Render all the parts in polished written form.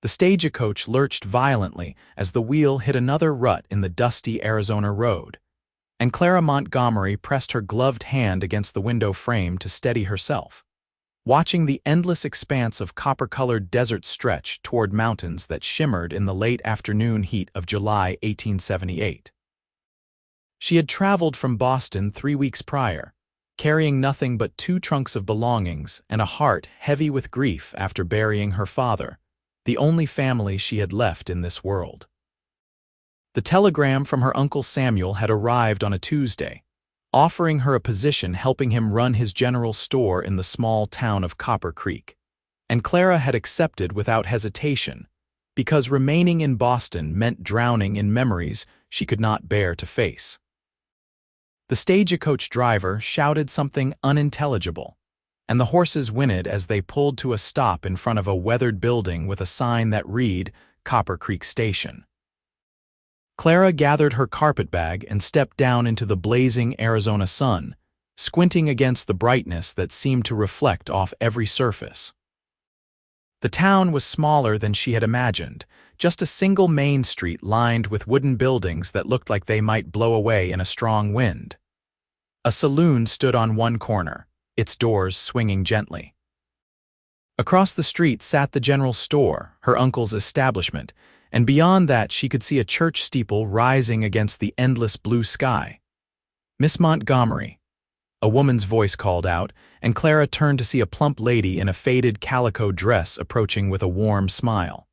The stagecoach lurched violently as the wheel hit another rut in the dusty Arizona road, and Clara Montgomery pressed her gloved hand against the window frame to steady herself, watching the endless expanse of copper-colored desert stretch toward mountains that shimmered in the late afternoon heat of July 1878. She had traveled from Boston 3 weeks prior, carrying nothing but 2 trunks of belongings and a heart heavy with grief after burying her father, the only family she had left in this world. The telegram from her Uncle Samuel had arrived on a Tuesday, offering her a position helping him run his general store in the small town of Copper Creek, and Clara had accepted without hesitation, because remaining in Boston meant drowning in memories she could not bear to face. The stagecoach driver shouted something unintelligible, and the horses whinnied as they pulled to a stop in front of a weathered building with a sign that read, Copper Creek Station. Clara gathered her carpetbag and stepped down into the blazing Arizona sun, squinting against the brightness that seemed to reflect off every surface. The town was smaller than she had imagined, just a single main street lined with wooden buildings that looked like they might blow away in a strong wind. A saloon stood on one corner, its doors swinging gently. Across the street sat the general store, her uncle's establishment, and beyond that she could see a church steeple rising against the endless blue sky. "Miss Montgomery," a woman's voice called out, and Clara turned to see a plump lady in a faded calico dress approaching with a warm smile.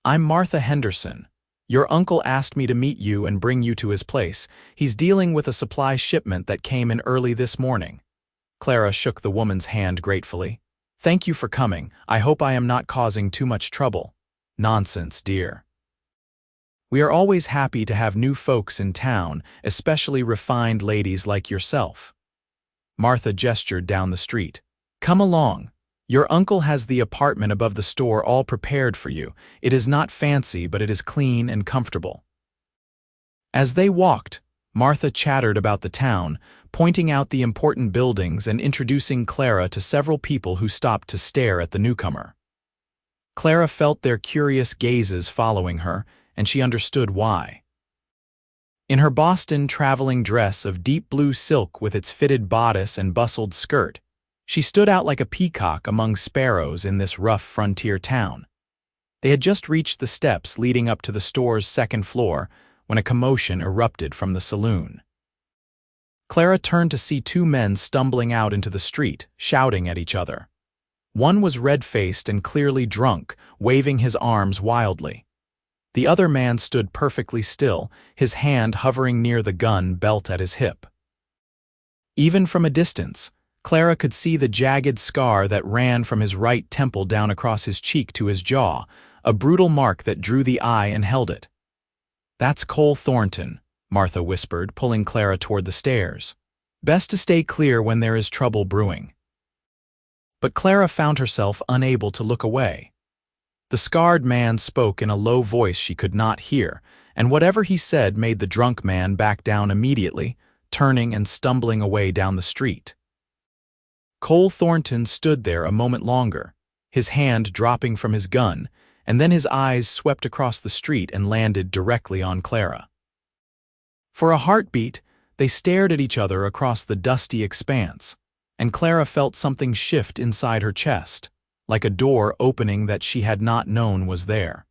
"I'm Martha Henderson. Your uncle asked me to meet you and bring you to his place. He's dealing with a supply shipment that came in early this morning." Clara shook the woman's hand gratefully. "Thank you for coming. I hope I am not causing too much trouble." "Nonsense, dear. We are always happy to have new folks in town, especially refined ladies like yourself." Martha gestured down the street. "Come along. Your uncle has the apartment above the store all prepared for you. It is not fancy, but it is clean and comfortable." As they walked, Martha chattered about the town, pointing out the important buildings and introducing Clara to several people who stopped to stare at the newcomer. Clara felt their curious gazes following her, and she understood why. In her Boston traveling dress of deep blue silk with its fitted bodice and bustled skirt, she stood out like a peacock among sparrows in this rough frontier town. They had just reached the steps leading up to the store's second floor when a commotion erupted from the saloon. Clara turned to see 2 men stumbling out into the street, shouting at each other. One was red-faced and clearly drunk, waving his arms wildly. The other man stood perfectly still, his hand hovering near the gun belt at his hip. Even from a distance, Clara could see the jagged scar that ran from his right temple down across his cheek to his jaw, a brutal mark that drew the eye and held it. "That's Cole Thornton," Martha whispered, pulling Clara toward the stairs. "Best to stay clear when there is trouble brewing." But Clara found herself unable to look away. The scarred man spoke in a low voice she could not hear, and whatever he said made the drunk man back down immediately, turning and stumbling away down the street. Cole Thornton stood there a moment longer, his hand dropping from his gun, and then his eyes swept across the street and landed directly on Clara. For a heartbeat, they stared at each other across the dusty expanse, and Clara felt something shift inside her chest, like a door opening that she had not known was there.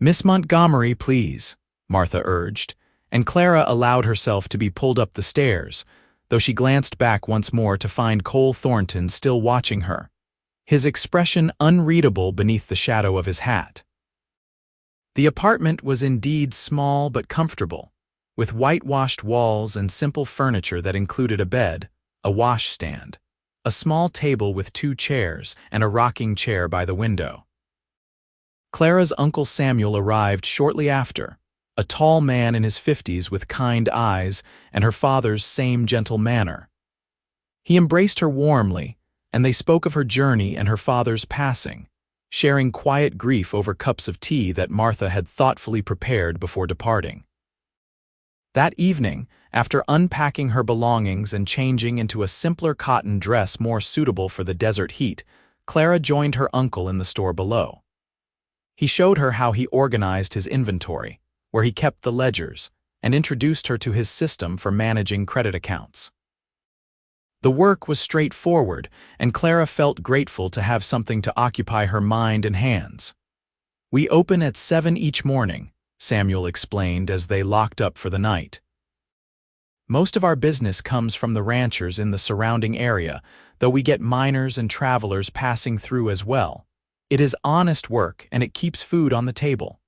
"Miss Montgomery, please," Martha urged, and Clara allowed herself to be pulled up the stairs, though she glanced back once more to find Cole Thornton still watching her, his expression unreadable beneath the shadow of his hat. The apartment was indeed small but comfortable, with whitewashed walls and simple furniture that included a bed, a washstand, a small table with 2 chairs, and a rocking chair by the window. Clara's Uncle Samuel arrived shortly after, a tall man in his 50s with kind eyes and her father's same gentle manner. He embraced her warmly, and they spoke of her journey and her father's passing, sharing quiet grief over cups of tea that Martha had thoughtfully prepared before departing. That evening, after unpacking her belongings and changing into a simpler cotton dress more suitable for the desert heat, Clara joined her uncle in the store below. He showed her how he organized his inventory, where he kept the ledgers, and introduced her to his system for managing credit accounts. The work was straightforward, and Clara felt grateful to have something to occupy her mind and hands. "We open at 7 each morning," Samuel explained as they locked up for the night. "Most of our business comes from the ranchers in the surrounding area, though we get miners and travelers passing through as well. It is honest work, and it keeps food on the table."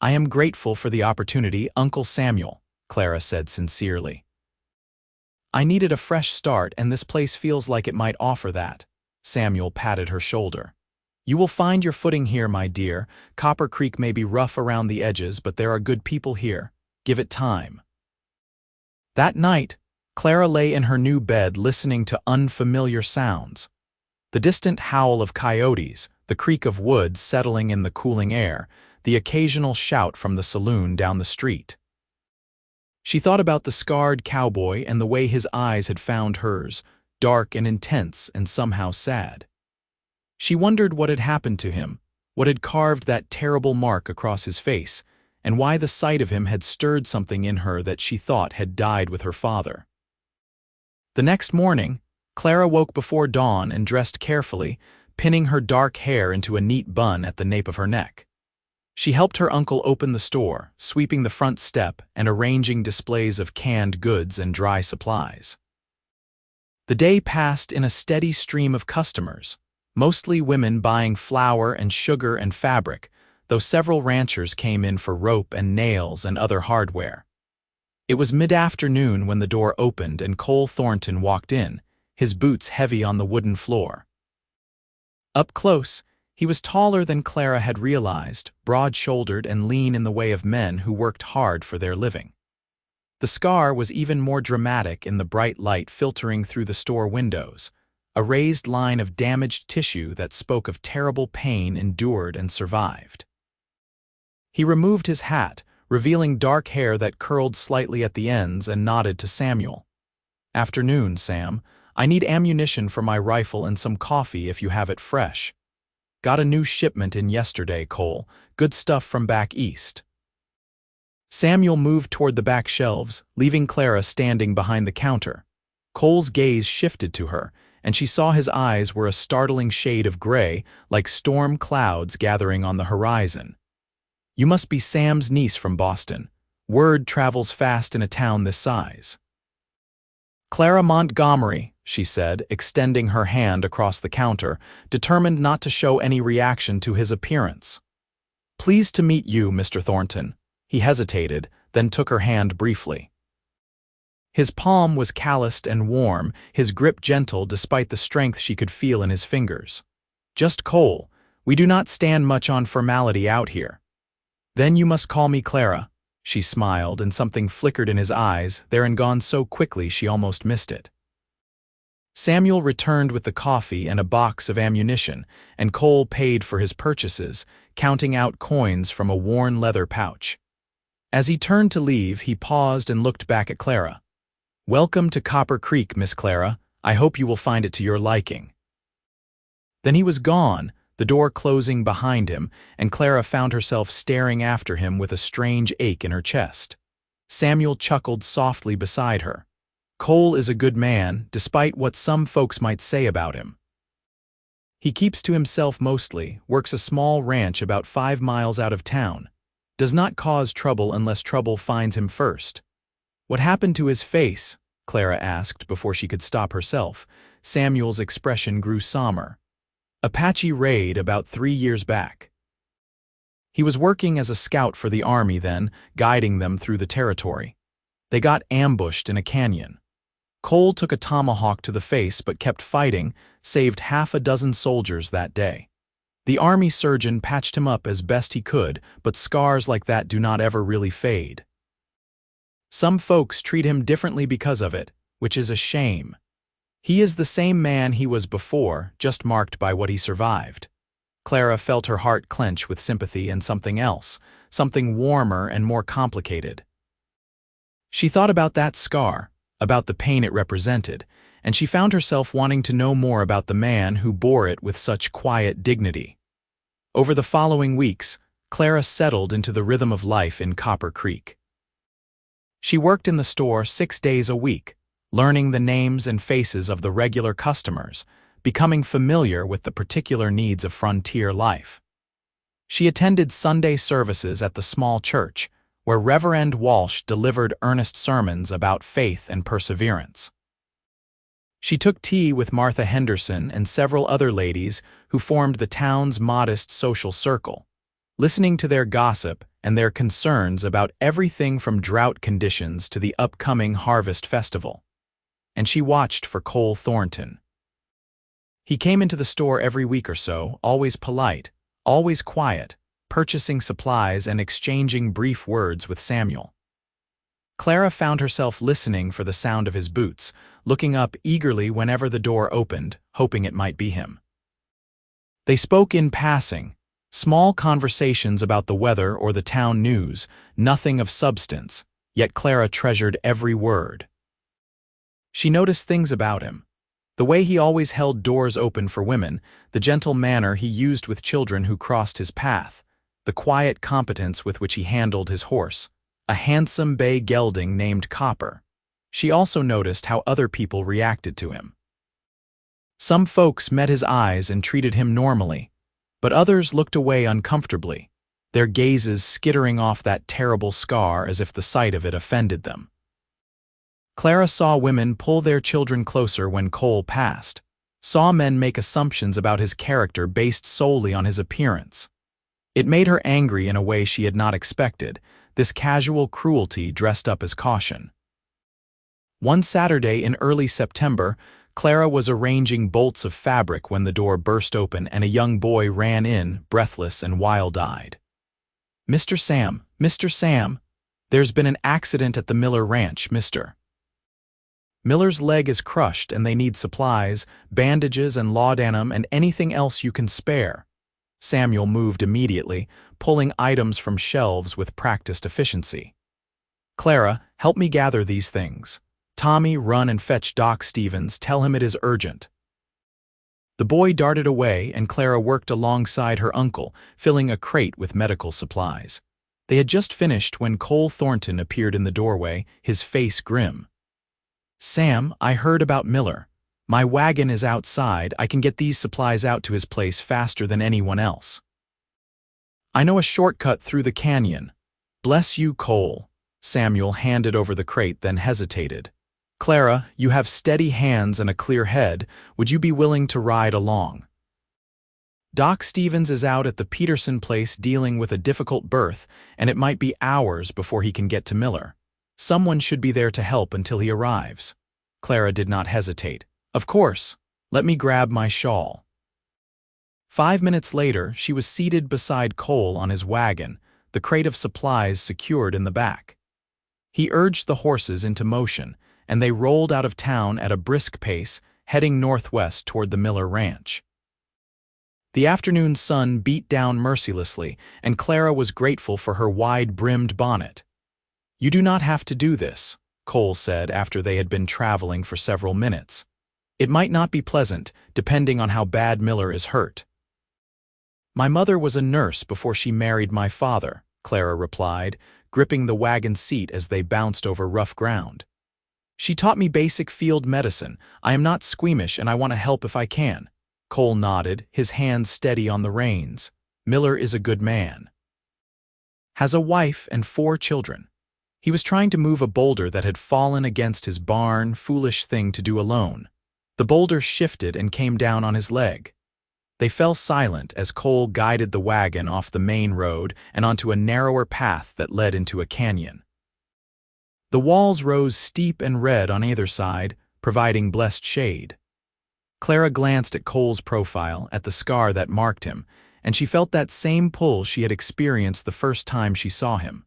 "I am grateful for the opportunity, Uncle Samuel," Clara said sincerely. "I needed a fresh start, and this place feels like it might offer that." Samuel patted her shoulder. "You will find your footing here, my dear. Copper Creek may be rough around the edges, but there are good people here. Give it time." That night, Clara lay in her new bed listening to unfamiliar sounds. The distant howl of coyotes, the creak of wood settling in the cooling air, the occasional shout from the saloon down the street. She thought about the scarred cowboy and the way his eyes had found hers, dark and intense and somehow sad. She wondered what had happened to him, what had carved that terrible mark across his face, and why the sight of him had stirred something in her that she thought had died with her father. The next morning, Clara woke before dawn and dressed carefully, pinning her dark hair into a neat bun at the nape of her neck. She helped her uncle open the store, sweeping the front step and arranging displays of canned goods and dry supplies. The day passed in a steady stream of customers, mostly women buying flour and sugar and fabric, though several ranchers came in for rope and nails and other hardware. It was mid-afternoon when the door opened and Cole Thornton walked in, his boots heavy on the wooden floor. Up close, he was taller than Clara had realized, broad-shouldered and lean in the way of men who worked hard for their living. The scar was even more dramatic in the bright light filtering through the store windows, a raised line of damaged tissue that spoke of terrible pain endured and survived. He removed his hat, revealing dark hair that curled slightly at the ends, and nodded to Samuel. "Afternoon, Sam. I need ammunition for my rifle and some coffee if you have it fresh. Got a new shipment in yesterday, Cole. Good stuff from back east." Samuel moved toward the back shelves, leaving Clara standing behind the counter. Cole's gaze shifted to her, and she saw his eyes were a startling shade of gray, like storm clouds gathering on the horizon. "You must be Sam's niece from Boston. Word travels fast in a town this size." "Clara Montgomery," she said, extending her hand across the counter, determined not to show any reaction to his appearance. "Pleased to meet you, Mr. Thornton." He hesitated, then took her hand briefly. His palm was calloused and warm, his grip gentle despite the strength she could feel in his fingers. "Just Cole. We do not stand much on formality out here." "Then you must call me Clara." She smiled, and something flickered in his eyes, there and gone so quickly she almost missed it. Samuel returned with the coffee and a box of ammunition, and Cole paid for his purchases, counting out coins from a worn leather pouch. As he turned to leave, he paused and looked back at Clara. "Welcome to Copper Creek, Miss Clara. I hope you will find it to your liking." Then he was gone, the door closing behind him, and Clara found herself staring after him with a strange ache in her chest. Samuel chuckled softly beside her. "Cole is a good man, despite what some folks might say about him. He keeps to himself mostly, works a small ranch about 5 miles out of town, does not cause trouble unless trouble finds him first." "What happened to his face?" Clara asked before she could stop herself. Samuel's expression grew somber. "Apache raid about 3 years back. He was working as a scout for the army then, guiding them through the territory. They got ambushed in a canyon. Cole took a tomahawk to the face but kept fighting, saved 6 soldiers that day. The army surgeon patched him up as best he could, but scars like that do not ever really fade. Some folks treat him differently because of it, which is a shame. He is the same man he was before, just marked by what he survived." Clara felt her heart clench with sympathy and something else, something warmer and more complicated. She thought about that scar, about the pain it represented, and she found herself wanting to know more about the man who bore it with such quiet dignity. Over the following weeks, Clara settled into the rhythm of life in Copper Creek. She worked in the store 6 days a week, learning the names and faces of the regular customers, becoming familiar with the particular needs of frontier life. She attended Sunday services at the small church, where Reverend Walsh delivered earnest sermons about faith and perseverance. She took tea with Martha Henderson and several other ladies who formed the town's modest social circle, listening to their gossip and their concerns about everything from drought conditions to the upcoming harvest festival. And she watched for Cole Thornton. He came into the store every week or so, always polite, always quiet, purchasing supplies and exchanging brief words with Samuel. Clara found herself listening for the sound of his boots, looking up eagerly whenever the door opened, hoping it might be him. They spoke in passing, small conversations about the weather or the town news, nothing of substance, yet Clara treasured every word. She noticed things about him. The way he always held doors open for women, the gentle manner he used with children who crossed his path, the quiet competence with which he handled his horse, a handsome bay gelding named Copper. She also noticed how other people reacted to him. Some folks met his eyes and treated him normally, but others looked away uncomfortably, their gazes skittering off that terrible scar as if the sight of it offended them. Clara saw women pull their children closer when Cole passed, saw men make assumptions about his character based solely on his appearance. It made her angry in a way she had not expected, this casual cruelty dressed up as caution. One Saturday in early September, Clara was arranging bolts of fabric when the door burst open and a young boy ran in, breathless and wild-eyed. "Mr. Sam, there's been an accident at the Miller Ranch, Mr. Miller's leg is crushed and they need supplies, bandages and laudanum and anything else you can spare." Samuel moved immediately, pulling items from shelves with practiced efficiency. "Clara, help me gather these things. Tommy, run and fetch Doc Stevens, tell him it is urgent." The boy darted away and Clara worked alongside her uncle, filling a crate with medical supplies. They had just finished when Cole Thornton appeared in the doorway, his face grim. "Sam, I heard about Miller. My wagon is outside. I can get these supplies out to his place faster than anyone else. I know a shortcut through the canyon." "Bless you, Cole." Samuel handed over the crate, then hesitated. "Clara, you have steady hands and a clear head. Would you be willing to ride along?" "Doc Stevens is out at the Peterson place dealing with a difficult birth, and it might be hours before he can get to Miller. Someone should be there to help until he arrives." Clara did not hesitate. "Of course. Let me grab my shawl." 5 minutes later, she was seated beside Cole on his wagon, the crate of supplies secured in the back. He urged the horses into motion, and they rolled out of town at a brisk pace, heading northwest toward the Miller Ranch. The afternoon sun beat down mercilessly, and Clara was grateful for her wide-brimmed bonnet. "You do not have to do this," Cole said after they had been traveling for several minutes. "It might not be pleasant, depending on how bad Miller is hurt." "My mother was a nurse before she married my father," Clara replied, gripping the wagon seat as they bounced over rough ground. "She taught me basic field medicine. I am not squeamish and I want to help if I can." Cole nodded, his hands steady on the reins. "Miller is a good man. Has a wife and 4 children. He was trying to move a boulder that had fallen against his barn, foolish thing to do alone. The boulder shifted and came down on his leg." They fell silent as Cole guided the wagon off the main road and onto a narrower path that led into a canyon. The walls rose steep and red on either side, providing blessed shade. Clara glanced at Cole's profile, at the scar that marked him, and she felt that same pull she had experienced the first time she saw him.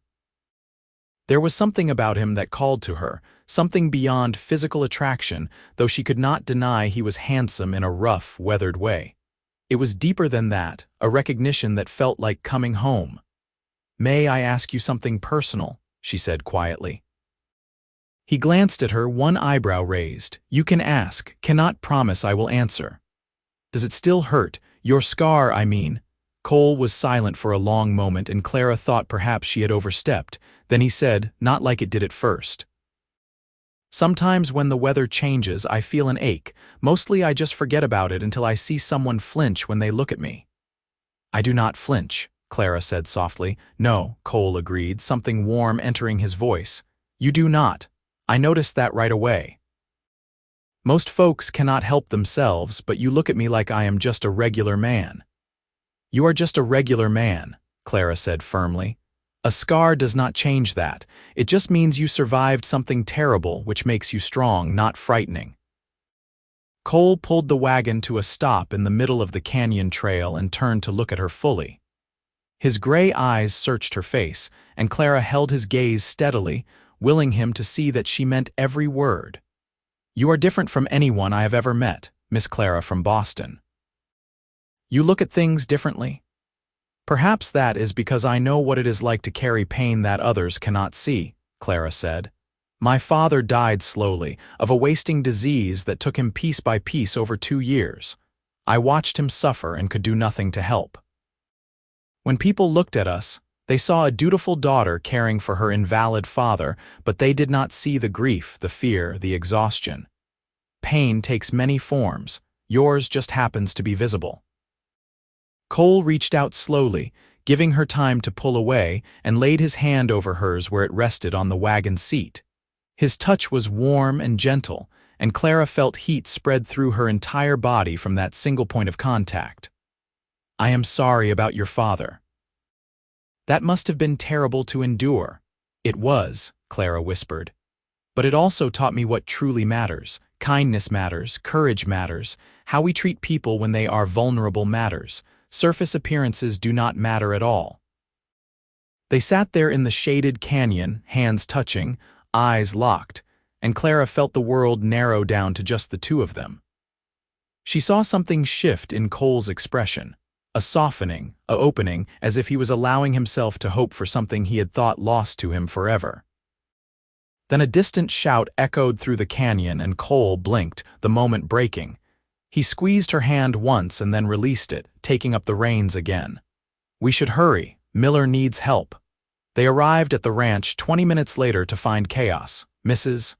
There was something about him that called to her, something beyond physical attraction, though she could not deny he was handsome in a rough, weathered way. It was deeper than that, a recognition that felt like coming home. "May I ask you something personal?" she said quietly. He glanced at her, one eyebrow raised. "You can ask, cannot promise I will answer." "Does it still hurt? Your scar, I mean." Cole was silent for a long moment, and Clara thought perhaps she had overstepped. Then he said, not like it did at first. Sometimes when the weather changes, I feel an ache. Mostly I just forget about it until I see someone flinch when they look at me. I do not flinch, Clara said softly. No, Cole agreed, something warm entering his voice. You do not. I noticed that right away. Most folks cannot help themselves, but you look at me like I am just a regular man. You are just a regular man, Clara said firmly. A scar does not change that. It just means you survived something terrible, which makes you strong, not frightening. Cole pulled the wagon to a stop in the middle of the canyon trail and turned to look at her fully. His gray eyes searched her face, and Clara held his gaze steadily, willing him to see that she meant every word. You are different from anyone I have ever met, Miss Clara from Boston. You look at things differently. Perhaps that is because I know what it is like to carry pain that others cannot see, Clara said. My father died slowly, of a wasting disease that took him piece by piece over 2 years. I watched him suffer and could do nothing to help. When people looked at us, they saw a dutiful daughter caring for her invalid father, but they did not see the grief, the fear, the exhaustion. Pain takes many forms. Yours just happens to be visible. Cole reached out slowly, giving her time to pull away, and laid his hand over hers where it rested on the wagon seat. His touch was warm and gentle, and Clara felt heat spread through her entire body from that single point of contact. I am sorry about your father. That must have been terrible to endure. It was, Clara whispered. But it also taught me what truly matters. Kindness matters, courage matters, how we treat people when they are vulnerable matters. Surface appearances do not matter at all. They sat there in the shaded canyon, hands touching, eyes locked, and Clara felt the world narrow down to just the two of them. She saw something shift in Cole's expression, a softening, a opening, as if he was allowing himself to hope for something he had thought lost to him forever. Then a distant shout echoed through the canyon, and Cole blinked, the moment breaking. He squeezed her hand once and then released it, taking up the reins again. We should hurry. Miller needs help. They arrived at the ranch 20 minutes later to find chaos. Mrs.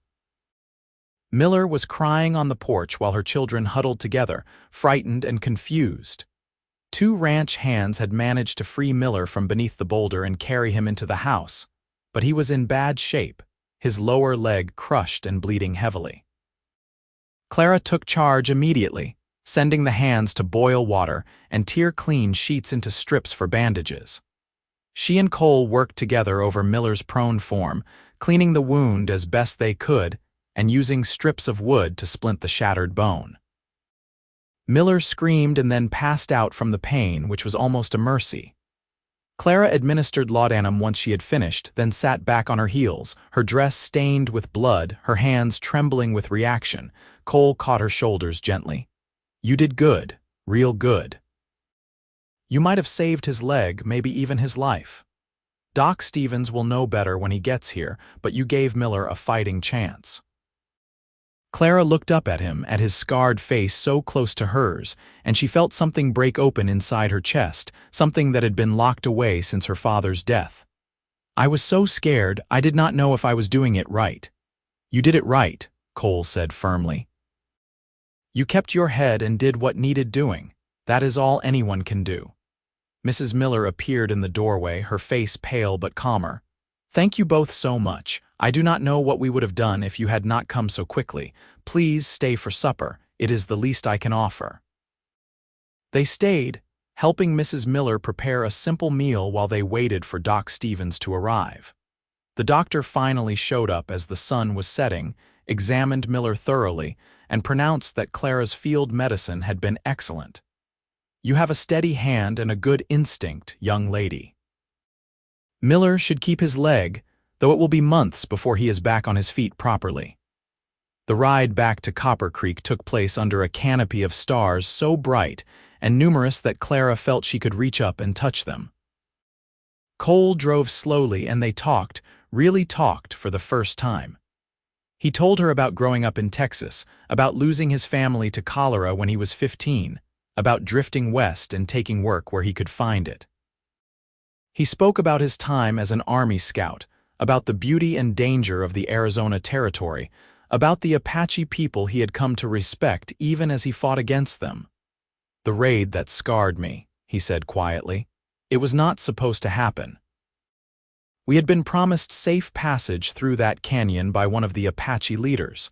Miller was crying on the porch while her children huddled together, frightened and confused. 2 ranch hands had managed to free Miller from beneath the boulder and carry him into the house, but he was in bad shape, his lower leg crushed and bleeding heavily. Clara took charge immediately, sending the hands to boil water and tear clean sheets into strips for bandages. She and Cole worked together over Miller's prone form, cleaning the wound as best they could and using strips of wood to splint the shattered bone. Miller screamed and then passed out from the pain, which was almost a mercy. Clara administered laudanum once she had finished, then sat back on her heels, her dress stained with blood, her hands trembling with reaction. Cole caught her shoulders gently. You did good, real good. You might have saved his leg, maybe even his life. Doc Stevens will know better when he gets here, but you gave Miller a fighting chance. Clara looked up at him, at his scarred face so close to hers, and she felt something break open inside her chest, something that had been locked away since her father's death. I was so scared, I did not know if I was doing it right. You did it right, Cole said firmly. You kept your head and did what needed doing. That is all anyone can do. Mrs. Miller appeared in the doorway, her face pale but calmer. Thank you both so much. I do not know what we would have done if you had not come so quickly. Please stay for supper. It is the least I can offer. They stayed, helping Mrs. Miller prepare a simple meal while they waited for Doc Stevens to arrive. The doctor finally showed up as the sun was setting, examined Miller thoroughly, and pronounced that Clara's field medicine had been excellent. You have a steady hand and a good instinct, young lady. Miller should keep his leg, though it will be months before he is back on his feet properly. The ride back to Copper Creek took place under a canopy of stars so bright and numerous that Clara felt she could reach up and touch them. Cole drove slowly and they talked, really talked for the first time. He told her about growing up in Texas, about losing his family to cholera when he was 15, about drifting west and taking work where he could find it. He spoke about his time as an Army scout, about the beauty and danger of the Arizona Territory, about the Apache people he had come to respect even as he fought against them. "The raid that scarred me," he said quietly. "It was not supposed to happen. We had been promised safe passage through that canyon by one of the Apache leaders,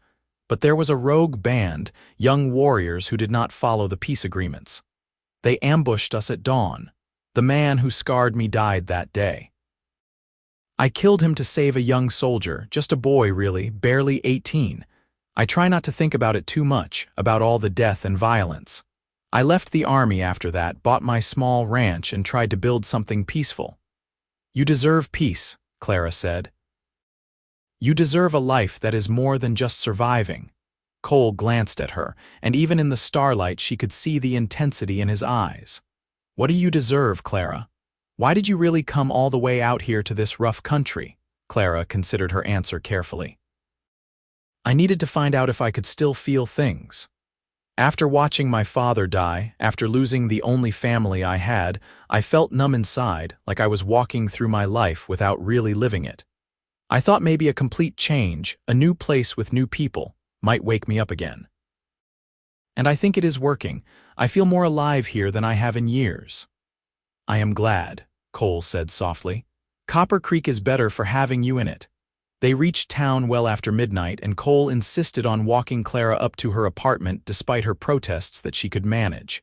but there was a rogue band, young warriors who did not follow the peace agreements. They ambushed us at dawn. The man who scarred me died that day. I killed him to save a young soldier, just a boy really, barely 18. I try not to think about it too much, about all the death and violence. I left the Army after that, bought my small ranch, and tried to build something peaceful." "You deserve peace," Clara said. "You deserve a life that is more than just surviving." Cole glanced at her, and even in the starlight she could see the intensity in his eyes. "What do you deserve, Clara? Why did you really come all the way out here to this rough country?" Clara considered her answer carefully. "I needed to find out if I could still feel things. After watching my father die, after losing the only family I had, I felt numb inside, like I was walking through my life without really living it. I thought maybe a complete change, a new place with new people, might wake me up again. And I think it is working. I feel more alive here than I have in years." "I am glad," Cole said softly. "Copper Creek is better for having you in it." They reached town well after midnight, and Cole insisted on walking Clara up to her apartment despite her protests that she could manage.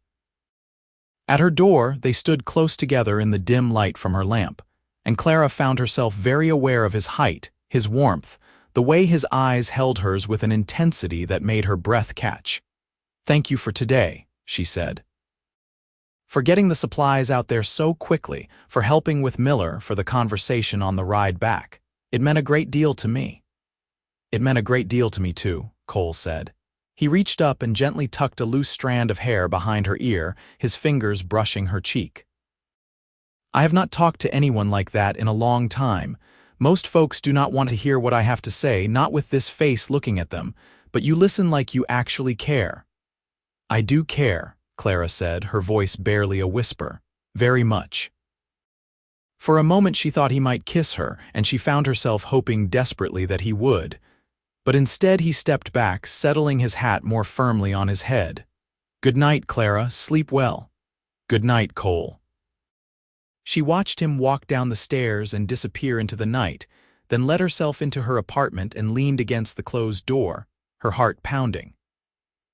At her door, they stood close together in the dim light from her lamp, and Clara found herself very aware of his height, his warmth, the way his eyes held hers with an intensity that made her breath catch. "Thank you for today," she said. "For getting the supplies out there so quickly, for helping with Miller, for the conversation on the ride back. It meant a great deal to me." "It meant a great deal to me too," Cole said. He reached up and gently tucked a loose strand of hair behind her ear, his fingers brushing her cheek. "I have not talked to anyone like that in a long time. Most folks do not want to hear what I have to say, not with this face looking at them, but you listen like you actually care." "I do care," Clara said, her voice barely a whisper. "Very much." For a moment she thought he might kiss her, and she found herself hoping desperately that he would. But instead he stepped back, settling his hat more firmly on his head. "Good night, Clara. Sleep well." "Good night, Cole." She watched him walk down the stairs and disappear into the night, then let herself into her apartment and leaned against the closed door, her heart pounding.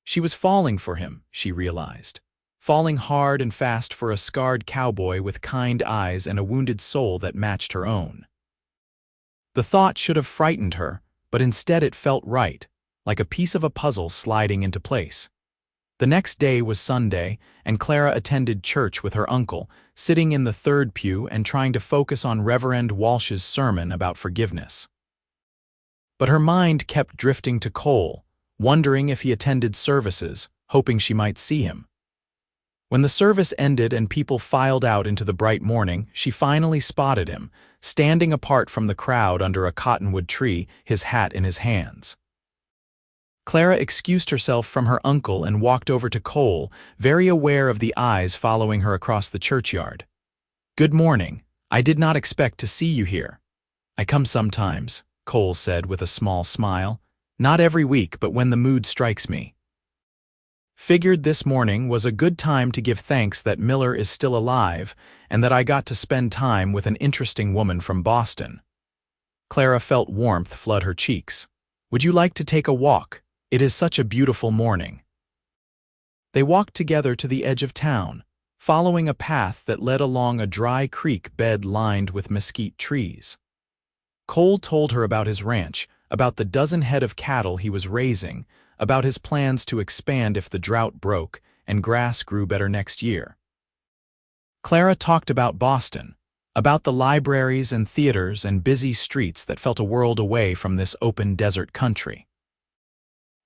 She was falling for him, she realized. Falling hard and fast for a scarred cowboy with kind eyes and a wounded soul that matched her own. The thought should have frightened her, but instead it felt right, like a piece of a puzzle sliding into place. The next day was Sunday, and Clara attended church with her uncle, sitting in the third pew and trying to focus on Reverend Walsh's sermon about forgiveness. But her mind kept drifting to Cole, wondering if he attended services, hoping she might see him. When the service ended and people filed out into the bright morning, she finally spotted him, standing apart from the crowd under a cottonwood tree, his hat in his hands. Clara excused herself from her uncle and walked over to Cole, very aware of the eyes following her across the churchyard. "Good morning. I did not expect to see you here." "I come sometimes," Cole said with a small smile. "Not every week, but when the mood strikes me. Figured this morning was a good time to give thanks that Miller is still alive and that I got to spend time with an interesting woman from Boston." Clara felt warmth flood her cheeks. "Would you like to take a walk? It is such a beautiful morning." They walked together to the edge of town, following a path that led along a dry creek bed lined with mesquite trees. Cole told her about his ranch, about the dozen head of cattle he was raising, about his plans to expand if the drought broke and grass grew better next year. Clara talked about Boston, about the libraries and theaters and busy streets that felt a world away from this open desert country.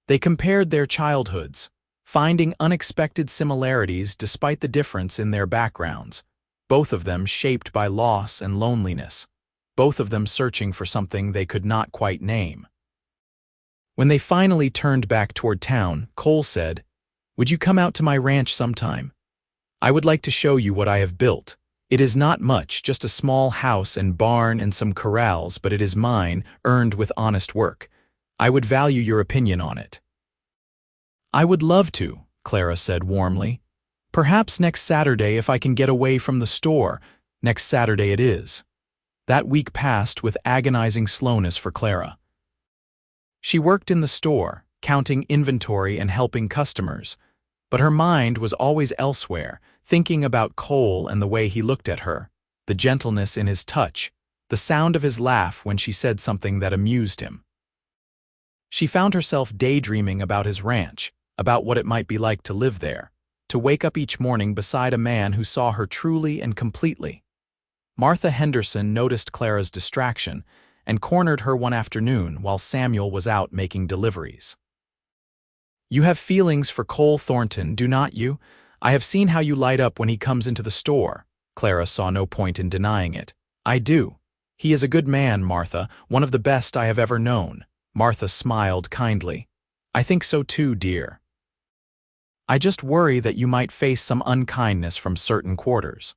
They compared their childhoods, finding unexpected similarities despite the difference in their backgrounds, both of them shaped by loss and loneliness, both of them searching for something they could not quite name. When they finally turned back toward town, Cole said, "Would you come out to my ranch sometime? I would like to show you what I have built. It is not much, just a small house and barn and some corrals, but it is mine, earned with honest work. I would value your opinion on it." "I would love to," Clara said warmly. "Perhaps next Saturday if I can get away from the store. Next Saturday it is." That week passed with agonizing slowness for Clara. She worked in the store, counting inventory and helping customers, but her mind was always elsewhere, thinking about Cole and the way he looked at her, the gentleness in his touch, the sound of his laugh when she said something that amused him. She found herself daydreaming about his ranch, about what it might be like to live there, to wake up each morning beside a man who saw her truly and completely. Martha Henderson noticed Clara's distraction and cornered her one afternoon while Samuel was out making deliveries. "You have feelings for Cole Thornton, do not you? I have seen how you light up when he comes into the store." Clara saw no point in denying it. "I do. He is a good man, Martha, one of the best I have ever known." Martha smiled kindly. "I think so too, dear. I just worry that you might face some unkindness from certain quarters.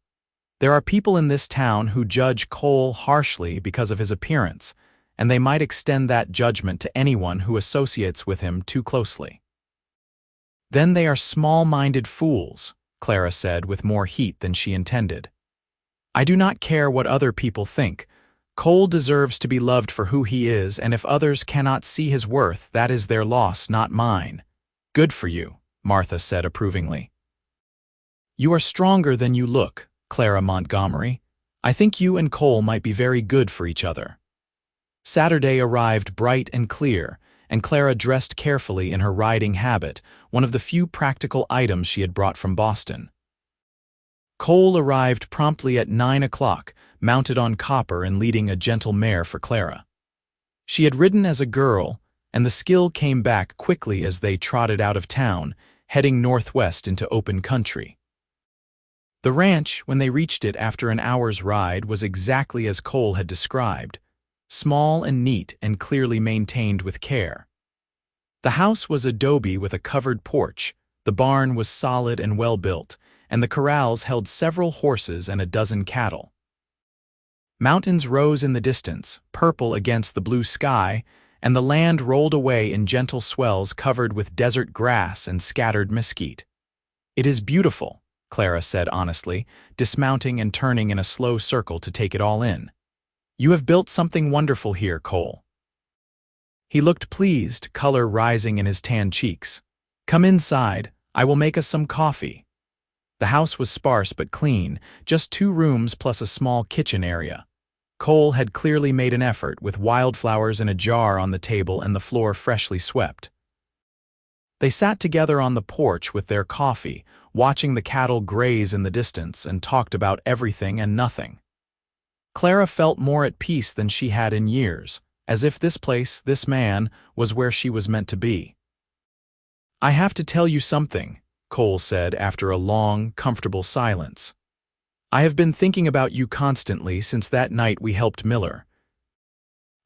There are people in this town who judge Cole harshly because of his appearance, and they might extend that judgment to anyone who associates with him too closely." "Then they are small-minded fools," Clara said with more heat than she intended. "I do not care what other people think. Cole deserves to be loved for who he is, and if others cannot see his worth, that is their loss, not mine." "Good for you," Martha said approvingly. "You are stronger than you look, Clara Montgomery. I think you and Cole might be very good for each other." Saturday arrived bright and clear, and Clara dressed carefully in her riding habit, one of the few practical items she had brought from Boston. Cole arrived promptly at 9 o'clock, mounted on Copper and leading a gentle mare for Clara. She had ridden as a girl, and the skill came back quickly as they trotted out of town, heading northwest into open country. The ranch, when they reached it after an hour's ride, was exactly as Cole had described, small and neat and clearly maintained with care. The house was adobe with a covered porch, the barn was solid and well-built, and the corrals held several horses and a dozen cattle. Mountains rose in the distance, purple against the blue sky, and the land rolled away in gentle swells covered with desert grass and scattered mesquite. "It is beautiful," Clara said honestly, dismounting and turning in a slow circle to take it all in. "You have built something wonderful here, Cole." He looked pleased, color rising in his tan cheeks. "Come inside, I will make us some coffee." The house was sparse but clean, just 2 rooms plus a small kitchen area. Cole had clearly made an effort, with wildflowers in a jar on the table and the floor freshly swept. They sat together on the porch with their coffee, watching the cattle graze in the distance, and talked about everything and nothing. Clara felt more at peace than she had in years, as if this place, this man, was where she was meant to be. "I have to tell you something," Cole said after a long, comfortable silence. "I have been thinking about you constantly since that night we helped Miller.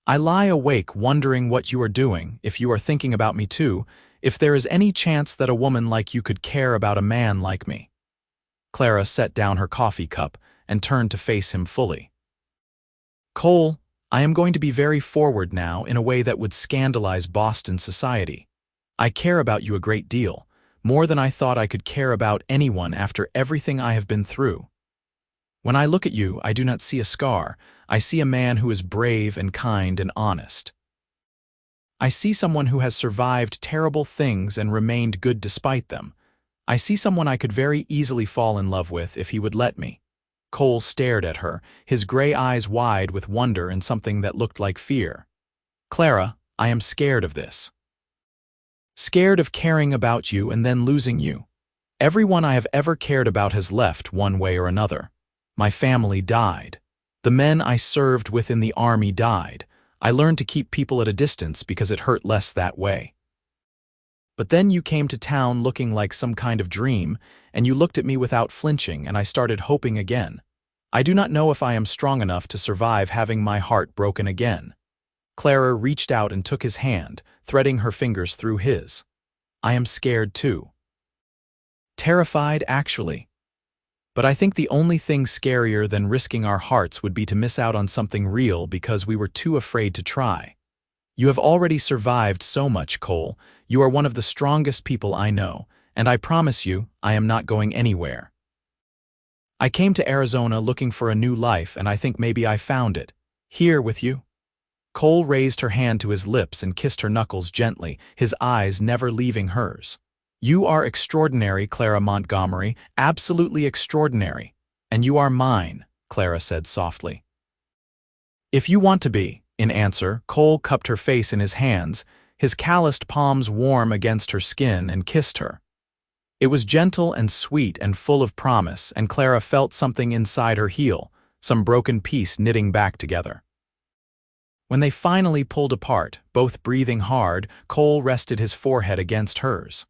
I lie awake wondering what you are doing, if you are thinking about me too, if there is any chance that a woman like you could care about a man like me." Clara set down her coffee cup and turned to face him fully. "Cole, I am going to be very forward now in a way that would scandalize Boston society. I care about you a great deal, more than I thought I could care about anyone after everything I have been through. When I look at you, I do not see a scar. I see a man who is brave and kind and honest. I see someone who has survived terrible things and remained good despite them. I see someone I could very easily fall in love with if he would let me." Cole stared at her, his gray eyes wide with wonder and something that looked like fear. "Clara, I am scared of this. Scared of caring about you and then losing you. Everyone I have ever cared about has left one way or another. My family died. The men I served with in the army died. I learned to keep people at a distance because it hurt less that way. But then you came to town looking like some kind of dream, and you looked at me without flinching, and I started hoping again. I do not know if I am strong enough to survive having my heart broken again." Clara reached out and took his hand, threading her fingers through his. "I am scared too. Terrified, actually. But I think the only thing scarier than risking our hearts would be to miss out on something real because we were too afraid to try. You have already survived so much, Cole. You are one of the strongest people I know, and I promise you, I am not going anywhere. I came to Arizona looking for a new life, and I think maybe I found it. Here with you. Cole raised her hand to his lips and kissed her knuckles gently, his eyes never leaving hers. You are extraordinary, Clara Montgomery, absolutely extraordinary. And you are mine, Clara said softly. If you want to be, in answer, Cole cupped her face in his hands, his calloused palms warm against her skin, and kissed her. It was gentle and sweet and full of promise, and Clara felt something inside her heal, some broken piece knitting back together. When they finally pulled apart, both breathing hard, Cole rested his forehead against hers.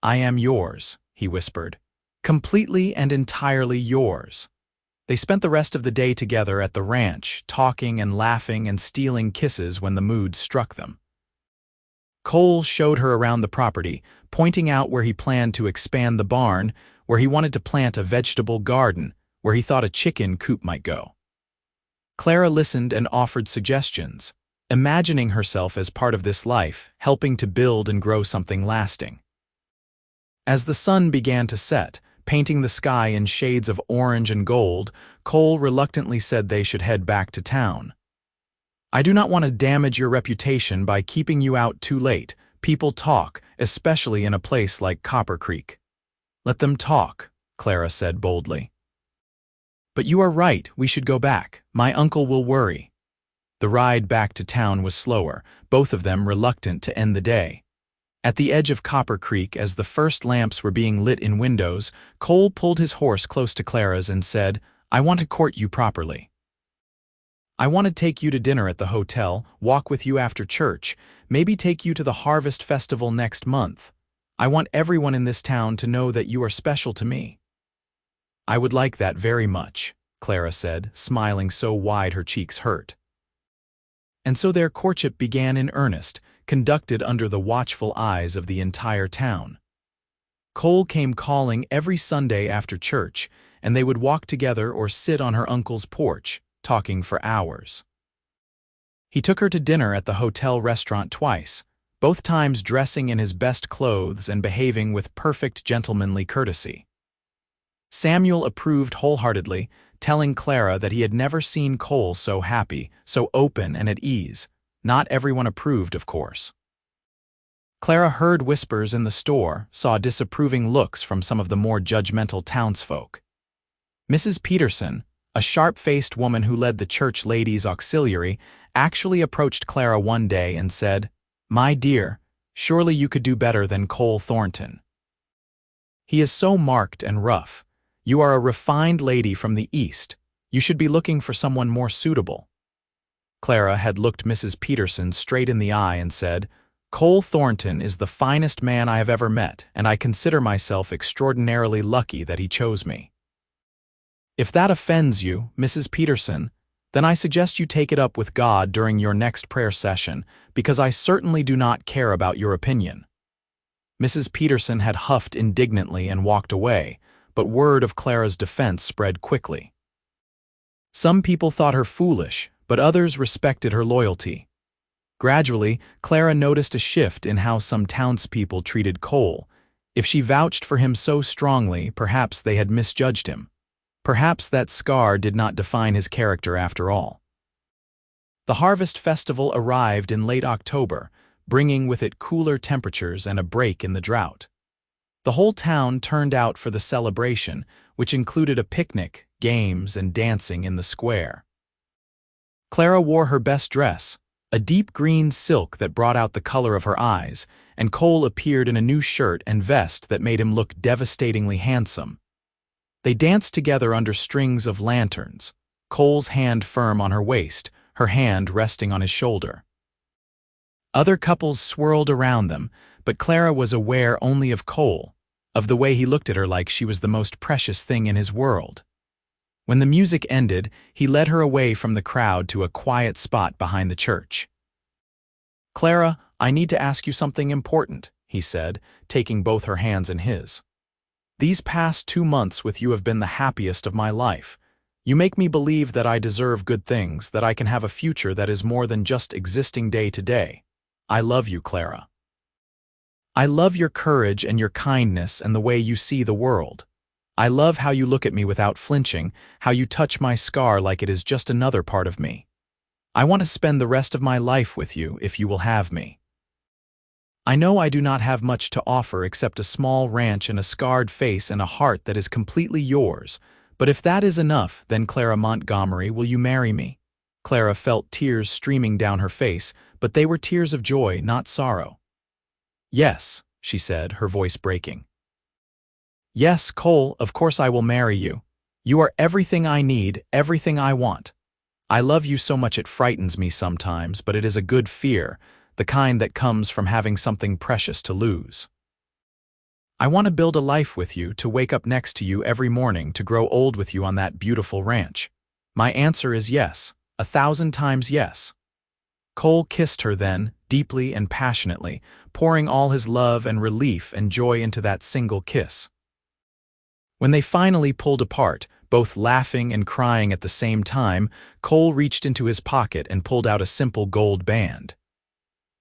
I am yours, he whispered. Completely and entirely yours. They spent the rest of the day together at the ranch, talking and laughing and stealing kisses when the mood struck them. Cole showed her around the property, pointing out where he planned to expand the barn, where he wanted to plant a vegetable garden, where he thought a chicken coop might go. Clara listened and offered suggestions, imagining herself as part of this life, helping to build and grow something lasting. As the sun began to set, painting the sky in shades of orange and gold, Cole reluctantly said they should head back to town. I do not want to damage your reputation by keeping you out too late. People talk, especially in a place like Copper Creek. Let them talk, Clara said boldly. But you are right, we should go back. My uncle will worry. The ride back to town was slower, both of them reluctant to end the day. At the edge of Copper Creek, as the first lamps were being lit in windows, Cole pulled his horse close to Clara's and said, I want to court you properly. I want to take you to dinner at the hotel, walk with you after church, maybe take you to the Harvest Festival next month. I want everyone in this town to know that you are special to me. I would like that very much, Clara said, smiling so wide her cheeks hurt. And so their courtship began in earnest, conducted under the watchful eyes of the entire town. Cole came calling every Sunday after church, and they would walk together or sit on her uncle's porch, talking for hours. He took her to dinner at the hotel restaurant twice, both times dressing in his best clothes and behaving with perfect gentlemanly courtesy. Samuel approved wholeheartedly, telling Clara that he had never seen Cole so happy, so open and at ease. Not everyone approved, of course. Clara heard whispers in the store, saw disapproving looks from some of the more judgmental townsfolk. Mrs. Peterson, a sharp-faced woman who led the church ladies' auxiliary, actually approached Clara one day and said, My dear, surely you could do better than Cole Thornton. He is so marked and rough. You are a refined lady from the East. You should be looking for someone more suitable. Clara had looked Mrs. Peterson straight in the eye and said, Cole Thornton is the finest man I have ever met, and I consider myself extraordinarily lucky that he chose me. If that offends you, Mrs. Peterson, then I suggest you take it up with God during your next prayer session, because I certainly do not care about your opinion. Mrs. Peterson had huffed indignantly and walked away, but word of Clara's defense spread quickly. Some people thought her foolish, but others respected her loyalty. Gradually, Clara noticed a shift in how some townspeople treated Cole. If she vouched for him so strongly, perhaps they had misjudged him. Perhaps that scar did not define his character after all. The Harvest Festival arrived in late October, bringing with it cooler temperatures and a break in the drought. The whole town turned out for the celebration, which included a picnic, games, and dancing in the square. Clara wore her best dress, a deep green silk that brought out the color of her eyes, and Cole appeared in a new shirt and vest that made him look devastatingly handsome. They danced together under strings of lanterns, Cole's hand firm on her waist, her hand resting on his shoulder. Other couples swirled around them, but Clara was aware only of Cole, of the way he looked at her like she was the most precious thing in his world. When the music ended, he led her away from the crowd to a quiet spot behind the church. Clara, I need to ask you something important, he said, taking both her hands in his. These past 2 months with you have been the happiest of my life. You make me believe that I deserve good things, that I can have a future that is more than just existing day to day. I love you, Clara. I love your courage and your kindness and the way you see the world. I love how you look at me without flinching, how you touch my scar like it is just another part of me. I want to spend the rest of my life with you if you will have me. I know I do not have much to offer except a small ranch and a scarred face and a heart that is completely yours, but if that is enough, then Clara Montgomery, will you marry me? Clara felt tears streaming down her face, but they were tears of joy, not sorrow. Yes, she said, her voice breaking. Yes, Cole, of course I will marry you. You are everything I need, everything I want. I love you so much it frightens me sometimes, but it is a good fear, the kind that comes from having something precious to lose. I want to build a life with you, to wake up next to you every morning, to grow old with you on that beautiful ranch. My answer is yes, 1,000 times yes. Cole kissed her then, deeply and passionately, pouring all his love and relief and joy into that single kiss. When they finally pulled apart, both laughing and crying at the same time, Cole reached into his pocket and pulled out a simple gold band.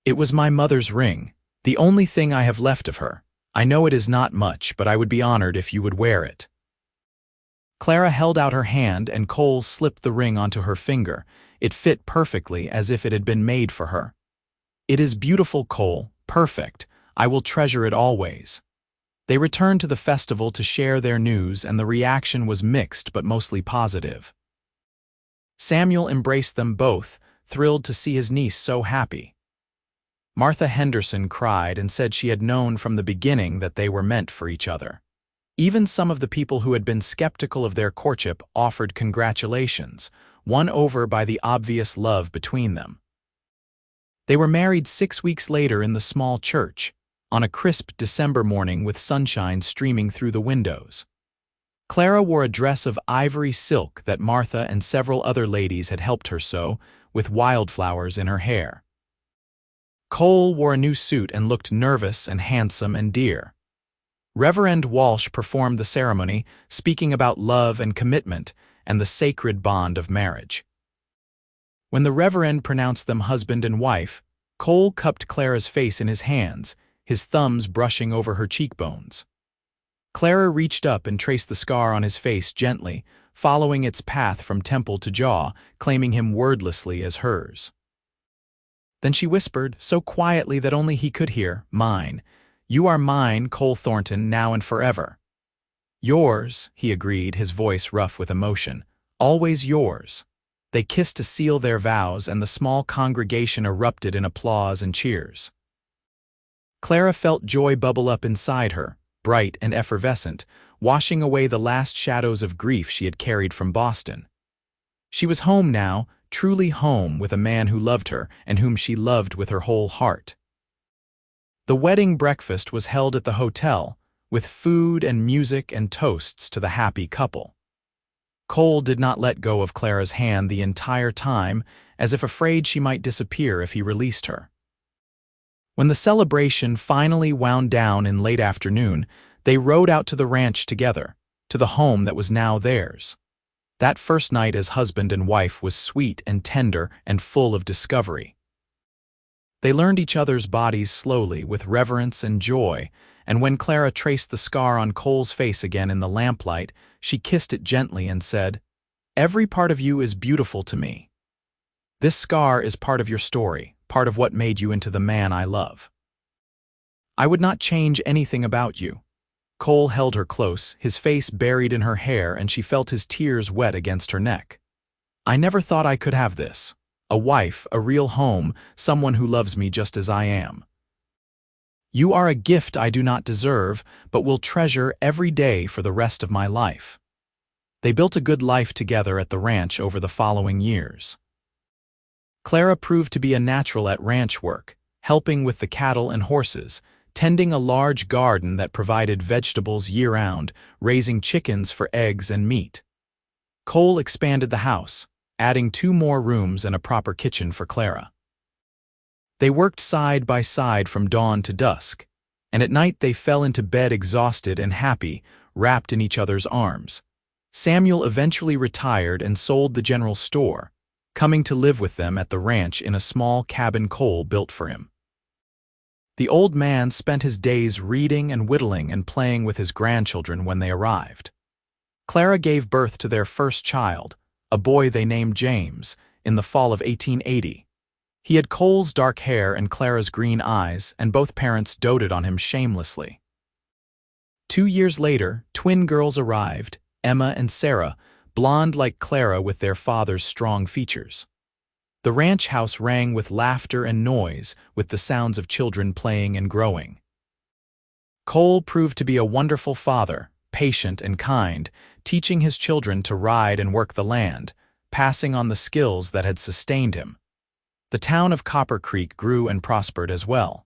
It was my mother's ring, the only thing I have left of her. I know it is not much, but I would be honored if you would wear it. Clara held out her hand and Cole slipped the ring onto her finger. It fit perfectly, as if it had been made for her. It is beautiful, Cole, perfect. I will treasure it always. They returned to the festival to share their news, and the reaction was mixed but mostly positive. Samuel embraced them both, thrilled to see his niece so happy. Martha Henderson cried and said she had known from the beginning that they were meant for each other. Even some of the people who had been skeptical of their courtship offered congratulations, won over by the obvious love between them. They were married 6 weeks later in the small church, on a crisp December morning with sunshine streaming through the windows. Clara wore a dress of ivory silk that Martha and several other ladies had helped her sew, with wildflowers in her hair. Cole wore a new suit and looked nervous and handsome and dear. Reverend Walsh performed the ceremony, speaking about love and commitment and the sacred bond of marriage. When the Reverend pronounced them husband and wife, Cole cupped Clara's face in his hands, his thumbs brushing over her cheekbones. Clara reached up and traced the scar on his face gently, following its path from temple to jaw, claiming him wordlessly as hers. Then she whispered, so quietly that only he could hear, "Mine. You are mine, Cole Thornton, now and forever." "Yours," he agreed, his voice rough with emotion. "Always yours." They kissed to seal their vows, and the small congregation erupted in applause and cheers. Clara felt joy bubble up inside her, bright and effervescent, washing away the last shadows of grief she had carried from Boston. She was home now, truly home, with a man who loved her and whom she loved with her whole heart. The wedding breakfast was held at the hotel, with food and music and toasts to the happy couple. Cole did not let go of Clara's hand the entire time, as if afraid she might disappear if he released her. When the celebration finally wound down in late afternoon, they rode out to the ranch together, to the home that was now theirs. That first night as husband and wife was sweet and tender and full of discovery. They learned each other's bodies slowly, with reverence and joy, and when Clara traced the scar on Cole's face again in the lamplight, she kissed it gently and said, "Every part of you is beautiful to me. This scar is part of your story, part of what made you into the man I love. I would not change anything about you." Cole held her close, his face buried in her hair, and she felt his tears wet against her neck. "I never thought I could have this. A wife, a real home, someone who loves me just as I am. You are a gift I do not deserve, but will treasure every day for the rest of my life." They built a good life together at the ranch over the following years. Clara proved to be a natural at ranch work, helping with the cattle and horses, tending a large garden that provided vegetables year-round, raising chickens for eggs and meat. Cole expanded the house, adding 2 more rooms and a proper kitchen for Clara. They worked side by side from dawn to dusk, and at night they fell into bed exhausted and happy, wrapped in each other's arms. Samuel eventually retired and sold the general store, coming to live with them at the ranch in a small cabin Cole built for him. The old man spent his days reading and whittling and playing with his grandchildren when they arrived. Clara gave birth to their first child, a boy they named James, in the fall of 1880. He had Cole's dark hair and Clara's green eyes, and both parents doted on him shamelessly. 2 years later, twin girls arrived, Emma and Sarah, blonde like Clara with their father's strong features. The ranch house rang with laughter and noise, with the sounds of children playing and growing. Cole proved to be a wonderful father, patient and kind, teaching his children to ride and work the land, passing on the skills that had sustained him. The town of Copper Creek grew and prospered as well.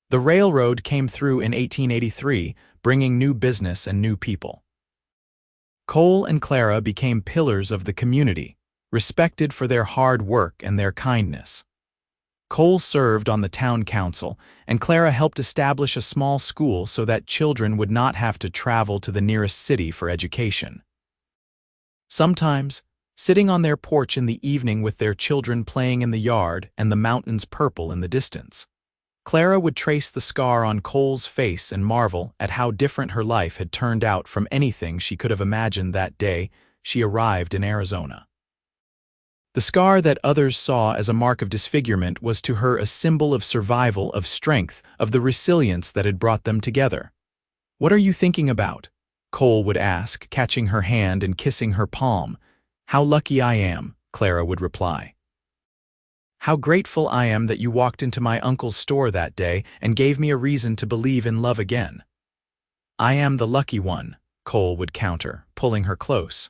The railroad came through in 1883, bringing new business and new people. Cole and Clara became pillars of the community, respected for their hard work and their kindness. Cole served on the town council, and Clara helped establish a small school so that children would not have to travel to the nearest city for education. Sometimes, sitting on their porch in the evening with their children playing in the yard and the mountains purple in the distance, Clara would trace the scar on Cole's face and marvel at how different her life had turned out from anything she could have imagined that day she arrived in Arizona. The scar that others saw as a mark of disfigurement was to her a symbol of survival, of strength, of the resilience that had brought them together. "What are you thinking about?" Cole would ask, catching her hand and kissing her palm. "How lucky I am," Clara would reply. "How grateful I am that you walked into my uncle's store that day and gave me a reason to believe in love again." "I am the lucky one," Cole would counter, pulling her close.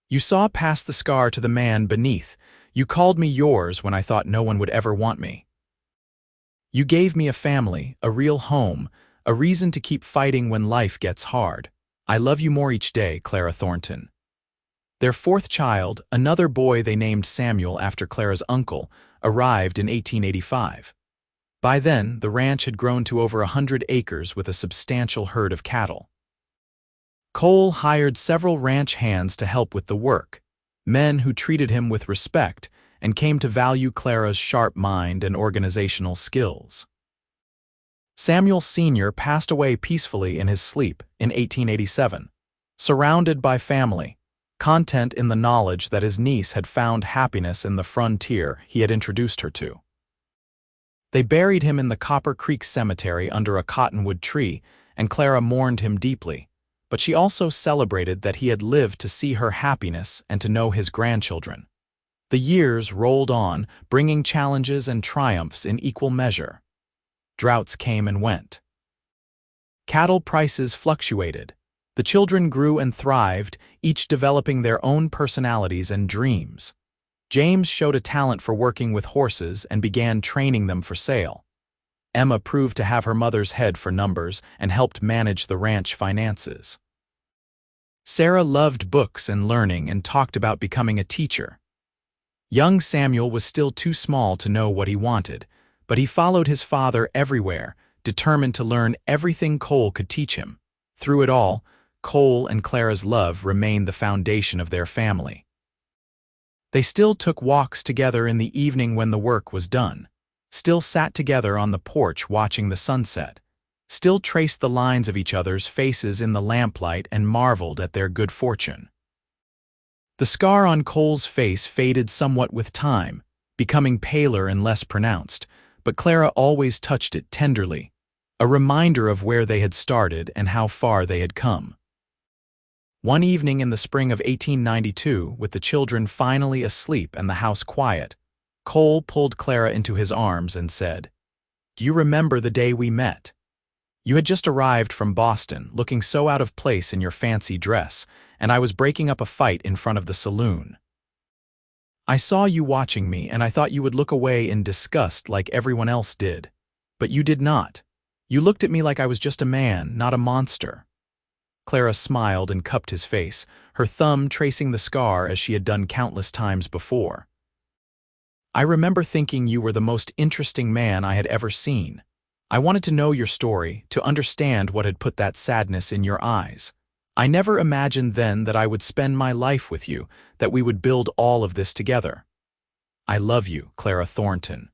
"You saw past the scar to the man beneath. You called me yours when I thought no one would ever want me. You gave me a family, a real home, a reason to keep fighting when life gets hard. I love you more each day, Clara Thornton." Their fourth child, another boy they named Samuel after Clara's uncle, arrived in 1885. By then, the ranch had grown to over 100 acres with a substantial herd of cattle. Cole hired several ranch hands to help with the work, men who treated him with respect and came to value Clara's sharp mind and organizational skills. Samuel Sr. passed away peacefully in his sleep in 1887, surrounded by family, content in the knowledge that his niece had found happiness in the frontier he had introduced her to. They buried him in the Copper Creek Cemetery under a cottonwood tree, and Clara mourned him deeply, but she also celebrated that he had lived to see her happiness and to know his grandchildren. The years rolled on, bringing challenges and triumphs in equal measure. Droughts came and went. Cattle prices fluctuated. The children grew and thrived, each developing their own personalities and dreams. James showed a talent for working with horses and began training them for sale. Emma proved to have her mother's head for numbers and helped manage the ranch finances. Sarah loved books and learning and talked about becoming a teacher. Young Samuel was still too small to know what he wanted, but he followed his father everywhere, determined to learn everything Cole could teach him. Through it all, Cole and Clara's love remained the foundation of their family. They still took walks together in the evening when the work was done, still sat together on the porch watching the sunset, still traced the lines of each other's faces in the lamplight and marveled at their good fortune. The scar on Cole's face faded somewhat with time, becoming paler and less pronounced, but Clara always touched it tenderly, a reminder of where they had started and how far they had come. One evening in the spring of 1892, with the children finally asleep and the house quiet, Cole pulled Clara into his arms and said, "Do you remember the day we met? You had just arrived from Boston, looking so out of place in your fancy dress, and I was breaking up a fight in front of the saloon. I saw you watching me, and I thought you would look away in disgust like everyone else did. But you did not. You looked at me like I was just a man, not a monster." Clara smiled and cupped his face, her thumb tracing the scar as she had done countless times before. "I remember thinking you were the most interesting man I had ever seen. I wanted to know your story, to understand what had put that sadness in your eyes. I never imagined then that I would spend my life with you, that we would build all of this together. I love you, Clara Thornton.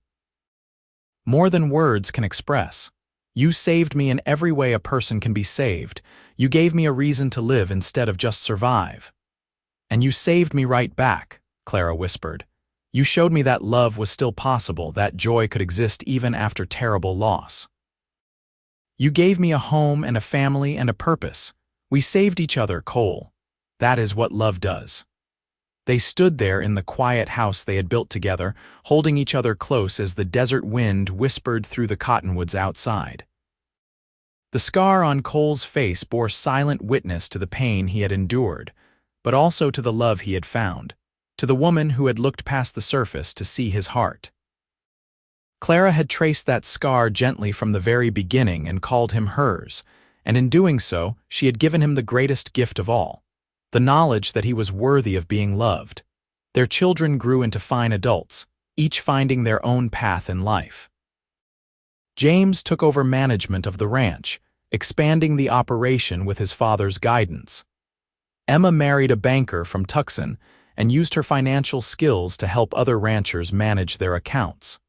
More than words can express. You saved me in every way a person can be saved. You gave me a reason to live instead of just survive. And you saved me right back, Clara whispered. You showed me that love was still possible, that joy could exist even after terrible loss. You gave me a home and a family and a purpose. We saved each other, Cole. That is what love does. They stood there in the quiet house they had built together, holding each other close as the desert wind whispered through the cottonwoods outside. The scar on Cole's face bore silent witness to the pain he had endured, but also to the love he had found, to the woman who had looked past the surface to see his heart. Clara had traced that scar gently from the very beginning and called him hers, and in doing so, she had given him the greatest gift of all, the knowledge that he was worthy of being loved. Their children grew into fine adults, each finding their own path in life. James took over management of the ranch, expanding the operation with his father's guidance. Emma married a banker from Tucson and used her financial skills to help other ranchers manage their accounts.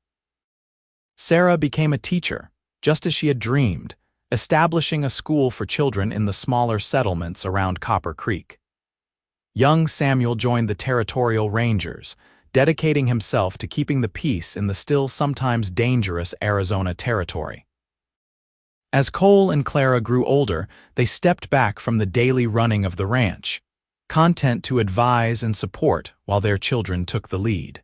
Sarah became a teacher, just as she had dreamed, establishing a school for children in the smaller settlements around Copper Creek. Young Samuel joined the Territorial Rangers, dedicating himself to keeping the peace in the still sometimes dangerous Arizona Territory. As Cole and Clara grew older, they stepped back from the daily running of the ranch, content to advise and support while their children took the lead.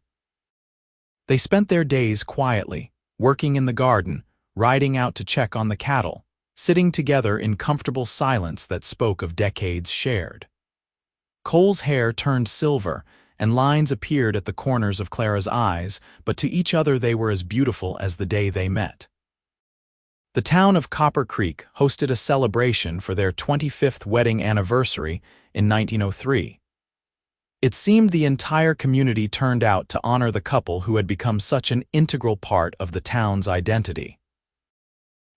They spent their days quietly, working in the garden, riding out to check on the cattle, sitting together in comfortable silence that spoke of decades shared. Cole's hair turned silver, and lines appeared at the corners of Clara's eyes, but to each other they were as beautiful as the day they met. The town of Copper Creek hosted a celebration for their 25th wedding anniversary in 1903. It seemed the entire community turned out to honor the couple who had become such an integral part of the town's identity.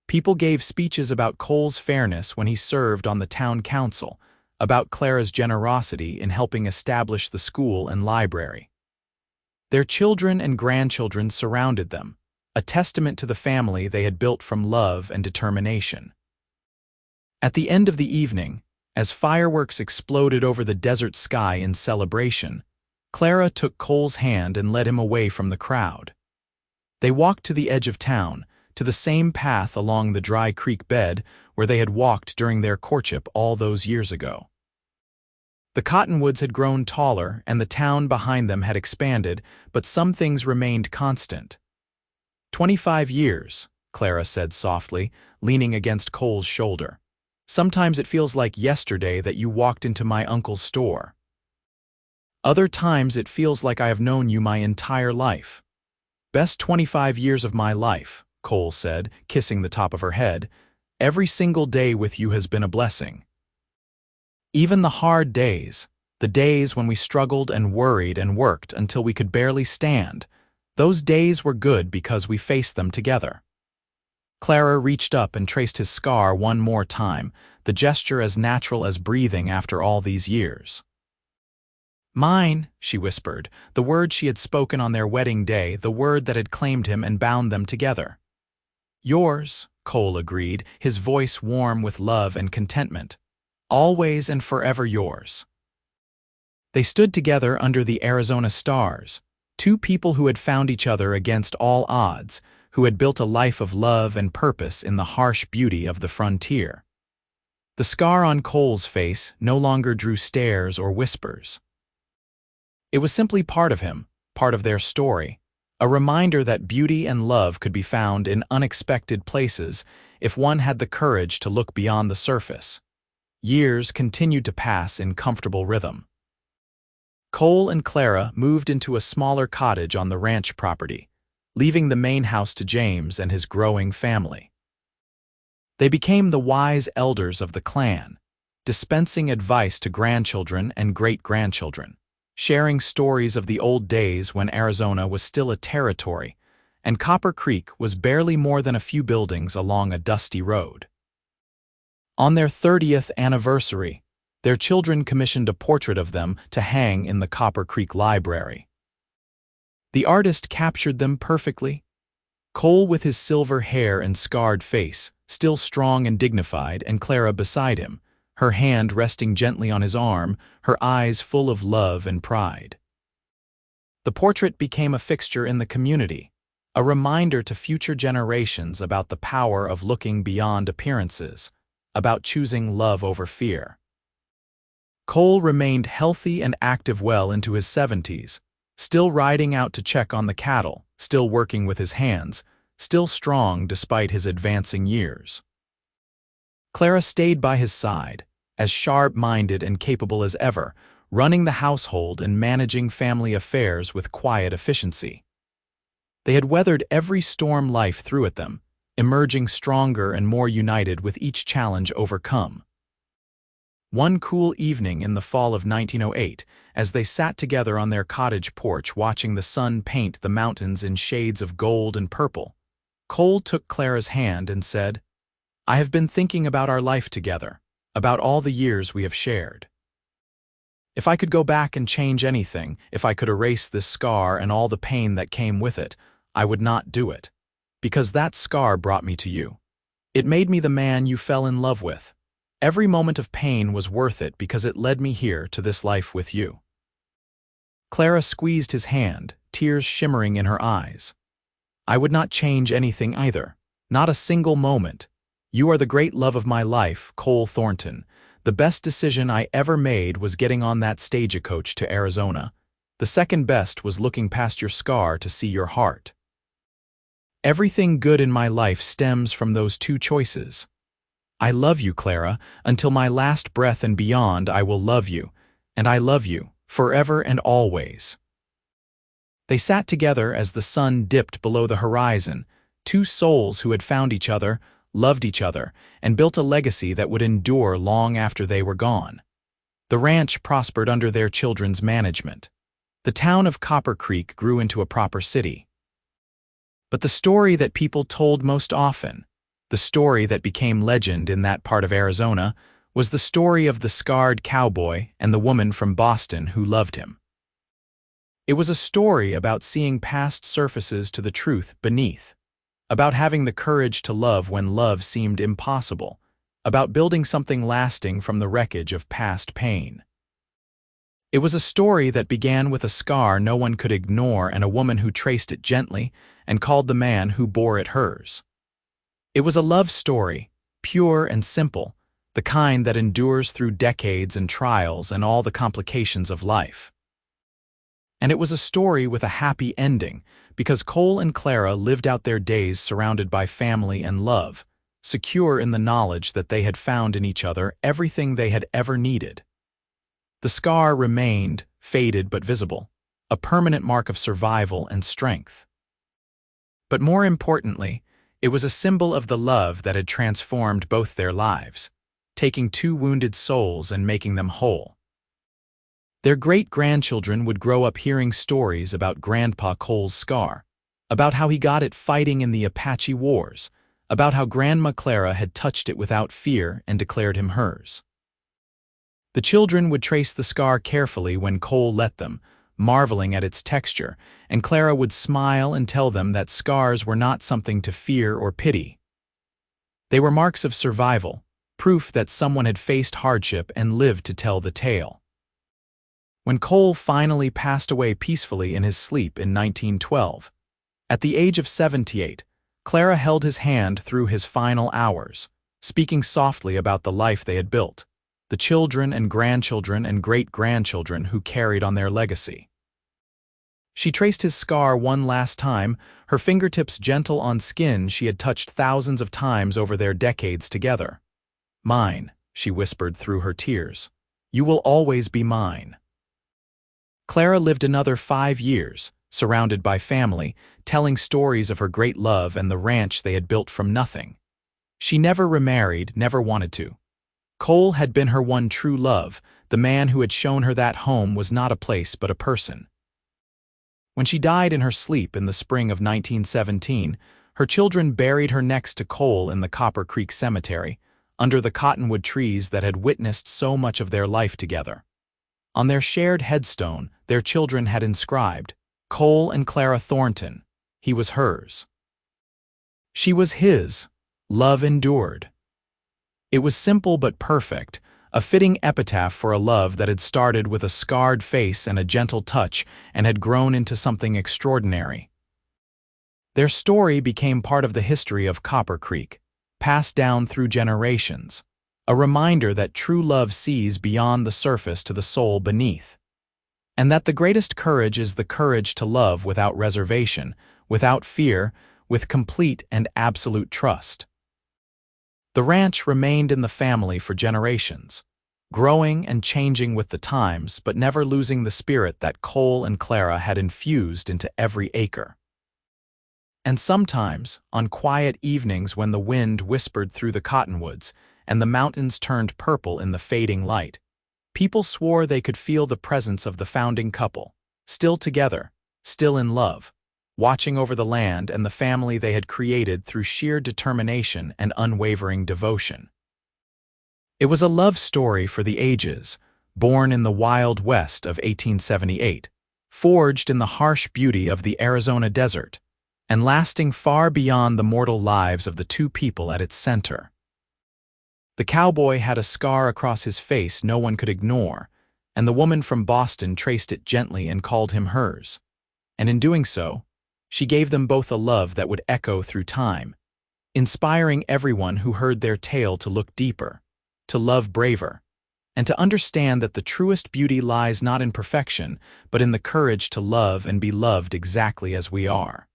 People gave speeches about Cole's fairness when he served on the town council, about Clara's generosity in helping establish the school and library. Their children and grandchildren surrounded them, a testament to the family they had built from love and determination. At the end of the evening, as fireworks exploded over the desert sky in celebration, Clara took Cole's hand and led him away from the crowd. They walked to the edge of town, to the same path along the dry creek bed where they had walked during their courtship all those years ago. The cottonwoods had grown taller and the town behind them had expanded, but some things remained constant. 25 years, Clara said softly, leaning against Cole's shoulder. Sometimes it feels like yesterday that you walked into my uncle's store. Other times it feels like I have known you my entire life. Best 25 years of my life, Cole said, kissing the top of her head. Every single day with you has been a blessing. Even the hard days, the days when we struggled and worried and worked until we could barely stand, those days were good because we faced them together. Clara reached up and traced his scar one more time, the gesture as natural as breathing after all these years. Mine, she whispered, the word she had spoken on their wedding day, the word that had claimed him and bound them together. Yours, Cole agreed, his voice warm with love and contentment. Always and forever yours. They stood together under the Arizona stars, two people who had found each other against all odds, who had built a life of love and purpose in the harsh beauty of the frontier. The scar on Cole's face no longer drew stares or whispers. It was simply part of him, part of their story, a reminder that beauty and love could be found in unexpected places if one had the courage to look beyond the surface. Years continued to pass in comfortable rhythm. Cole and Clara moved into a smaller cottage on the ranch property, leaving the main house to James and his growing family. They became the wise elders of the clan, dispensing advice to grandchildren and great-grandchildren, sharing stories of the old days when Arizona was still a territory, and Copper Creek was barely more than a few buildings along a dusty road. On their 30th anniversary, Their children commissioned a portrait of them to hang in the Copper Creek Library. The artist captured them perfectly. Cole with his silver hair and scarred face, still strong and dignified, and Clara beside him, her hand resting gently on his arm, her eyes full of love and pride. The portrait became a fixture in the community, a reminder to future generations about the power of looking beyond appearances, about choosing love over fear. Cole remained healthy and active well into his 70s, still riding out to check on the cattle, still working with his hands, still strong despite his advancing years. Clara stayed by his side, as sharp-minded and capable as ever, running the household and managing family affairs with quiet efficiency. They had weathered every storm life threw at them, emerging stronger and more united with each challenge overcome. One cool evening in the fall of 1908, as they sat together on their cottage porch watching the sun paint the mountains in shades of gold and purple, Cole took Clara's hand and said, "I have been thinking about our life together, about all the years we have shared. If I could go back and change anything, if I could erase this scar and all the pain that came with it, I would not do it, because that scar brought me to you. It made me the man you fell in love with. Every moment of pain was worth it because it led me here to this life with you." Clara squeezed his hand, tears shimmering in her eyes. "I would not change anything either, not a single moment. You are the great love of my life, Cole Thornton. The best decision I ever made was getting on that stagecoach to Arizona. The second best was looking past your scar to see your heart. Everything good in my life stems from those two choices. I love you, Clara. Until my last breath and beyond, I will love you, and I love you, forever and always." They sat together as the sun dipped below the horizon, two souls who had found each other, loved each other, and built a legacy that would endure long after they were gone. The ranch prospered under their children's management. The town of Copper Creek grew into a proper city. But the story that people told most often, the story that became legend in that part of Arizona, was the story of the scarred cowboy and the woman from Boston who loved him. It was a story about seeing past surfaces to the truth beneath, about having the courage to love when love seemed impossible, about building something lasting from the wreckage of past pain. It was a story that began with a scar no one could ignore and a woman who traced it gently and called the man who bore it hers. It was a love story, pure and simple, the kind that endures through decades and trials and all the complications of life. And it was a story with a happy ending, because Cole and Clara lived out their days surrounded by family and love, secure in the knowledge that they had found in each other everything they had ever needed. The scar remained, faded but visible, a permanent mark of survival and strength. But more importantly, it was a symbol of the love that had transformed both their lives, taking two wounded souls and making them whole. Their great-grandchildren would grow up hearing stories about Grandpa Cole's scar, about how he got it fighting in the Apache Wars, about how Grandma Clara had touched it without fear and declared him hers. The children would trace the scar carefully when Cole let them, marveling at its texture, and Clara would smile and tell them that scars were not something to fear or pity. They were marks of survival, proof that someone had faced hardship and lived to tell the tale. When Cole finally passed away peacefully in his sleep in 1912, at the age of 78, Clara held his hand through his final hours, speaking softly about the life they had built, the children and grandchildren and great-grandchildren who carried on their legacy. She traced his scar one last time, her fingertips gentle on skin she had touched thousands of times over their decades together. "Mine," she whispered through her tears. "You will always be mine." Clara lived another 5 years, surrounded by family, telling stories of her great love and the ranch they had built from nothing. She never remarried, never wanted to. Cole had been her one true love, the man who had shown her that home was not a place but a person. When she died in her sleep in the spring of 1917, her children buried her next to Cole in the Copper Creek Cemetery, under the cottonwood trees that had witnessed so much of their life together. On their shared headstone, their children had inscribed, "Cole and Clara Thornton, he was hers. She was his, love endured." It was simple but perfect, a fitting epitaph for a love that had started with a scarred face and a gentle touch and had grown into something extraordinary. Their story became part of the history of Copper Creek, passed down through generations, a reminder that true love sees beyond the surface to the soul beneath, and that the greatest courage is the courage to love without reservation, without fear, with complete and absolute trust. The ranch remained in the family for generations, growing and changing with the times but never losing the spirit that Cole and Clara had infused into every acre. And sometimes, on quiet evenings when the wind whispered through the cottonwoods and the mountains turned purple in the fading light, people swore they could feel the presence of the founding couple, still together, still in love, watching over the land and the family they had created through sheer determination and unwavering devotion. It was a love story for the ages, born in the Wild West of 1878, forged in the harsh beauty of the Arizona desert, and lasting far beyond the mortal lives of the two people at its center. The cowboy had a scar across his face no one could ignore, and the woman from Boston traced it gently and called him hers. And in doing so, she gave them both a love that would echo through time, inspiring everyone who heard their tale to look deeper, to love braver, and to understand that the truest beauty lies not in perfection, but in the courage to love and be loved exactly as we are.